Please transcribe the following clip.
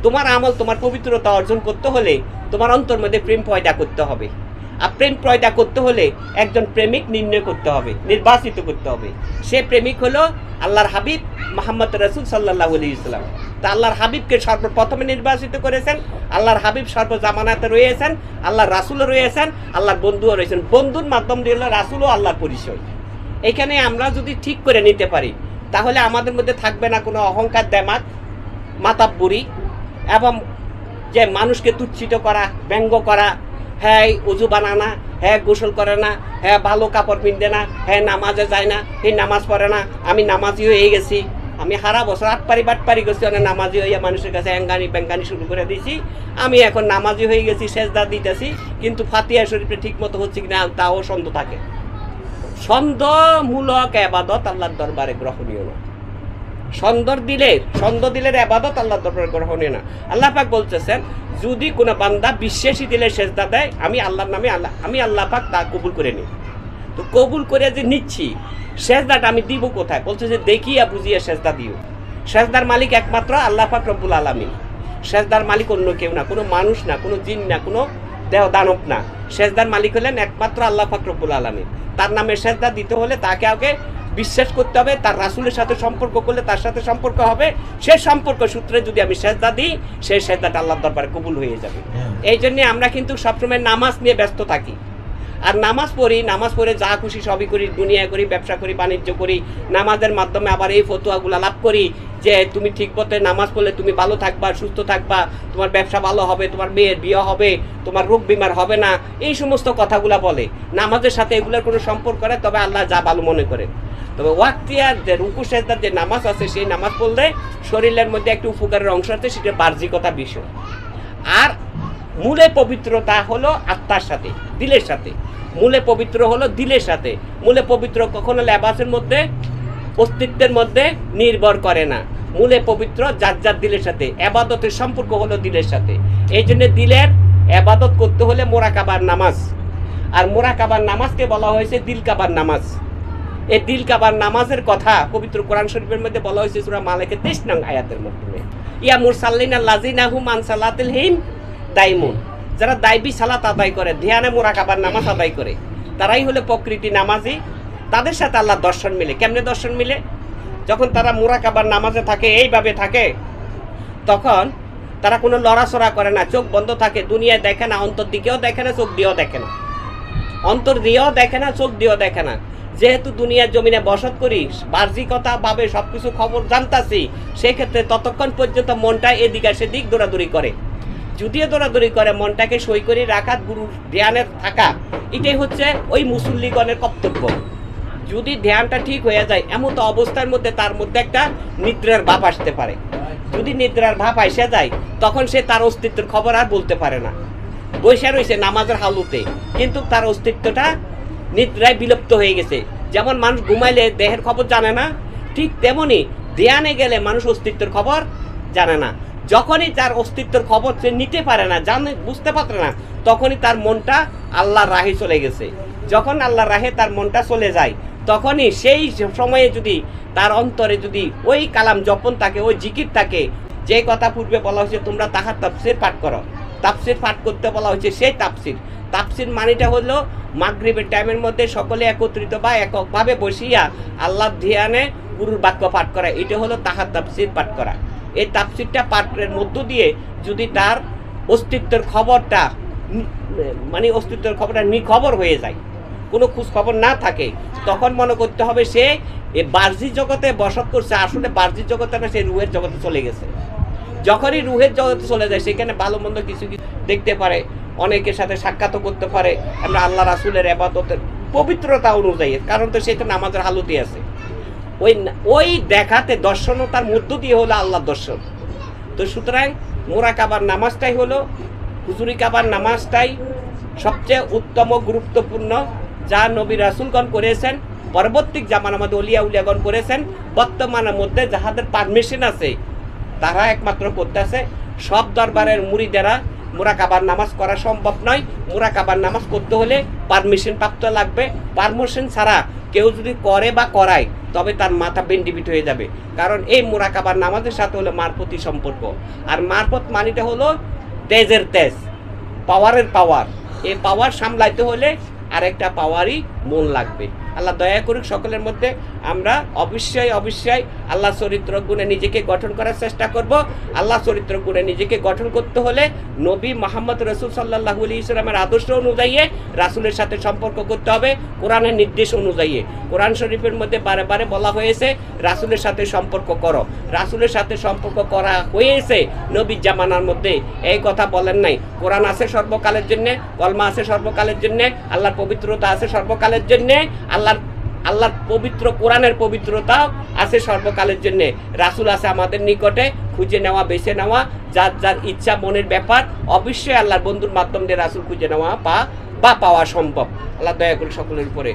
তোমার আমল তোমার পবিত্রতা অর্জন করতে হলে তোমার অন্তর মধ্যে প্রেম পয়দা করতে হবে। আর প্রেম পয়দা করতে হলে একজন প্রেমিক নির্ণয় করতে হবে, নির্বাচিত করতে হবে। সে প্রেমিক হলো আল্লাহর হাবিব মুহাম্মদ রাসূল সাল্লাল্লাহু আলাইহি ওয়াসাল্লাম। তা আল্লাহর হাবিবকে সর্বপ্রথমে নির্বাচিত করেছেন। আল্লাহর হাবিব সর্বজামানাতে রয়েছেন, আল্লাহর রাসূলও রয়েছেন, আল্লাহর বন্ধুও রয়েছেন। বন্ধুর মাধ্যম দিয়ে হলো রাসূল ও আল্লাহর পরিচয়। এখানে আমরা যদি ঠিক করে নিতে পারি তাহলে আমাদের মধ্যে থাকবে না কোনো অহংকার, দেমাক, মাতাব্বুরি এবং যে মানুষকে তুচ্ছিত করা, ব্যঙ্গ করা। হ্যাঁ উজু বানানা, হ্যাঁ গোসল করে না, হ্যাঁ ভালো কাপড় পিনতে না, হ্যাঁ নামাজে যায় না, এই নামাজ পড়ে না, আমি নামাজি হয়ে গেছি, আমি সারা বছর বাটপারি করছি, অনেক নামাজি হইয়া মানুষের কাছে ব্যাঙ্গানি শুরু করে দিয়েছি, আমি এখন নামাজি হয়ে গেছি, সেজদা দিতেছি, কিন্তু ফাতিহা শরীফে ঠিক মতো হচ্ছে কিনা তাও সন্দেহ থাকে। সন্দেহমূলক ইবাদত আল্লাহর দরবারে গ্রহণীয় না। সন্দেহ দিলের ইবাদত আল্লাহর দরবারে গ্রহণীয় না। আল্লাহ পাক বলতেছেন, যদি কোনো বান্দা বিশ্বাসী দিলে সেজদা দেয়, আমি আল্লাহর নামে আমি আল্লাহ পাক তা কবুল করে নিই। তো কবুল করে যে নিচ্ছি, সেজদাটা আমি দিব কোথায়? বলছে যে দেখিয়া বুঝিয়ে সেজদা দিও। সেজদার মালিক একমাত্র আল্লাহ পাক রব্বুল আলামিন। সেজদার মালিক অন্য কেউ না, কোনো মানুষ না, কোনো জিন না, কোনো দেহ দানব না। সেজদার মালিক হলেন একমাত্র আল্লাহ পাক রব্বুল আলামিন। তার নামে সেজদা দিতে হলে তাকে আগে বিশ্বাস করতে হবে, তার রাসূলের সাথে সম্পর্ক করলে তার সাথে সম্পর্ক হবে, সেই সম্পর্ক সূত্রে যদি আমি সেজদা দিই, সেই সেজদাটা আল্লাহর দরবারে কবুল হয়ে যাবে। এই জন্যে আমরা কিন্তু সবসময় নামাজ নিয়ে ব্যস্ত থাকি। আর নামাজ পড়ে যা খুশি সবই করি, দুনিয়া করি, ব্যবসা করি, বাণিজ্য করি, নামাজের মাধ্যমে আবার এই ফতোয়াগুলো লাভ করি যে তুমি ঠিক পথে নামাজ পড়লে তুমি ভালো থাকবা, সুস্থ থাকবা, তোমার ব্যবসা ভালো হবে, তোমার মেয়ের বিয়ে হবে, তোমার রোগ বিমার হবে না, এই সমস্ত কথাগুলো বলে। নামাজের সাথে এগুলোর কোনো সম্পর্ক করে, তবে আল্লাহ যা ভালো মনে করে। তবে ওয়াক্তিয়ার যে রুকু সেজদার যে নামাজ আছে, সেই নামাজ পড়লে শরীরের মধ্যে একটু উপকারের অংশ আছে, সেটা বাহ্যিকতা বিষয়। আর মূলে পবিত্রতা হলো আত্মার সাথে, দিলের সাথে। মূলে পবিত্র হলো দিলের সাথে। মূলে পবিত্র কখনো লেবাসের মধ্যে, অস্তিত্বের মধ্যে নির্ভর করে না। মূলে পবিত্র যার যার দিলের সাথে। ইবাদতের সম্পর্ক হলো দিলের সাথে। এই জন্য দিলের ইবাদত করতে হলে মোরাকাবার নামাজ। আর মোরাকাবার নামাজকে বলা হয়েছে দিল কাবার নামাজ। এই দিল কাবার নামাজের কথা পবিত্র কোরআন শরীফের মধ্যে বলা হয়েছে সূরা মালেকের 23 নং আয়াতের মাধ্যমে। ইয়া মুরসাল্লিনা লাযিনা হুম আন সালাতিল হিম দাইমুন। যারা দাইবি সালাত আদায় করে, ধ্যানে মোরাকাবার নামাজ আদায় করে, তারাই হলো প্রকৃতি নামাজি। তাদের সাথে আল্লাহ দর্শন মিলে। কেমনে দর্শন মিলে? যখন তারা মোরাকাবার নামাজে থাকে, এইভাবে থাকে, তখন তারা কোনো লড়াচড়া করে না, চোখ বন্ধ থাকে, দুনিয়ায় দেখে না, অন্তর দিকেও দেখে না, চোখ দিয়েও দেখে না, অন্তর দিয়েও দেখে না, চোখ দিয়েও দেখে না। যেহেতু দুনিয়ার জমিনে বসত করি, বাহ্যিকতা ভাবে সবকিছু খবর জানতাছি, সেক্ষেত্রে ততক্ষণ পর্যন্ত মনটা এদিকে সেদিক দৌড়াদৌড়ি করে। যদিও দৌড়াদৌড়ি করে, মনটাকে সই করে রাখা, গুরুর ধ্যানের থাকা, এটাই হচ্ছে ওই মুসল্লিগণের কর্তব্য। যদি ধ্যানটা ঠিক হয়ে যায়, এমন তো অবস্থার মধ্যে তার মধ্যে একটা নিদ্রার ভাব আসতে পারে। যদি নিদ্রার ভাব এসে যায়, তখন সে তার অস্তিত্বের খবর আর বলতে পারে না। বসে রয়েছে নামাজের হালতে, কিন্তু তার অস্তিত্বটা নিদ্রায় বিলুপ্ত হয়ে গেছে। যেমন মানুষ ঘুমাইলে দেহের খবর জানে না, ঠিক তেমনি ধ্যানে গেলে মানুষ অস্তিত্বের খবর জানে না। যখনই তার অস্তিত্বের খবর সে নিতে পারে না, জানে, বুঝতে পারে না, তখনই তার মনটা আল্লাহর রাহে চলে গেছে। যখন আল্লাহর রাহে তার মনটা চলে যায়, তখনই সেই সময়ে যদি তার অন্তরে যদি ওই কালাম জপন থাকে, ওই জিকির থাকে, যে কথা পূর্বে বলা হয়েছে তোমরা তাহার তাফসির পাঠ করো, তাফসির পাঠ করতে বলা হয়েছে, সেই তাফসির মানিটা হলো মাগরিবের টাইমের মধ্যে সকলে একত্রিত বা এককভাবে বসিয়া আল্লাহর ধ্যানে গুরুর বাক্য পাঠ করা, এটা হলো তাহার তাফসির পাঠ করা। এই তাফসিরটা পাঠের মধ্য দিয়ে যদি তার অস্তিত্বের খবরটা নিখবর হয়ে যায়, কোনো খোঁজ খবর না থাকে, তখন মনে করতে হবে সে এই বাহ্যিক জগতে বসত করছে, আসলে বাহ্যিক জগতে না, সে রুহের জগতে চলে গেছে। যখনই রুহের জগতে চলে যায়, সেখানে ভালো মন্দ কিছু দেখতে পারে, অনেকের সাথে সাক্ষাৎ করতে পারে। আমরা আল্লাহ রাসূলের ইবাদতের পবিত্রতা অনুযায়ী, কারণ তো সেটা নামাজের হালতে আছে, ওই দেখাতে দর্শনতার মধ্য দিয়ে হলো আল্লাহ দর্শন। তো সুতরাং মোরাকাবার নামাজটাই হলো, হুজুরি কাবার নামাজটাই সবচেয়ে উত্তম গুরুত্বপূর্ণ, যা নবী রাসূলগণ করেছেন, পরবর্তী জামানার মধ্যে ওলিয়া উলিয়াগণ করেছেন, বর্তমানের মধ্যে যাহাদের পারমিশন আছে তারা একমাত্র করতেছে। সব দরবারের মুরিদেরা মোরাকাবার নামাজ করা সম্ভব নয়। মোরাকাবার নামাজ করতে হলে পারমিশন প্রাপ্ত লাগবে। পারমিশন ছাড়া কেউ যদি করে বা করায় তবে তার মাথা বেন্ডিবিট হয়ে যাবে। কারণ এই মুরাকাবার নামাজের সাথে হলো মারফতি সম্পর্ক। আর মারফত মানিটা হলো তেজের তেজ, পাওয়ারের পাওয়ার। এই পাওয়ার সামলাইতে হলে আরেকটা পাওয়ারই মন লাগবে। আল্লাহ দয়া করুক সকলের মধ্যে। আমরা অবশ্যই আল্লাহ চরিত্র গুণে নিজেকে গঠন করার চেষ্টা করব। আল্লাহ চরিত্র গুণে নিজেকে গঠন করতে হলে নবী মুহাম্মদ রাসূল সাল্লাল্লাহু আলাইহি ওয়াসাল্লামের আদর্শ অনুযায়ী রাসূলের সাথে সম্পর্ক করতে হবে, কোরআনের নির্দেশ অনুযায়ী। কোরআন শরীফের মধ্যে বারে বারে বলা হয়েছে রাসূলের সাথে সম্পর্ক করো। রাসূলের সাথে সম্পর্ক করা হয়েছে নবীর জামানার মধ্যে, এই কথা বলেন নাই। কোরআন আছে সর্বকালের জন্যে, কলমা আছে সর্বকালের জন্যে, আল্লাহর পবিত্রতা আছে সর্বকালের জন্যে, আল্লাহর পবিত্র কোরআনের পবিত্রতা আছে সর্বকালের জন্য। রাসূল আছে আমাদের নিকটে, খুঁজে নেওয়া, বেছে নেওয়া, যার যার ইচ্ছা মনের ব্যাপার। অবশ্যই আল্লাহর বন্ধুর মাধ্যম দিয়ে রাসূল খুঁজে নেওয়া পাওয়া সম্ভব। আল্লাহ দয়া করে সকলের উপরে।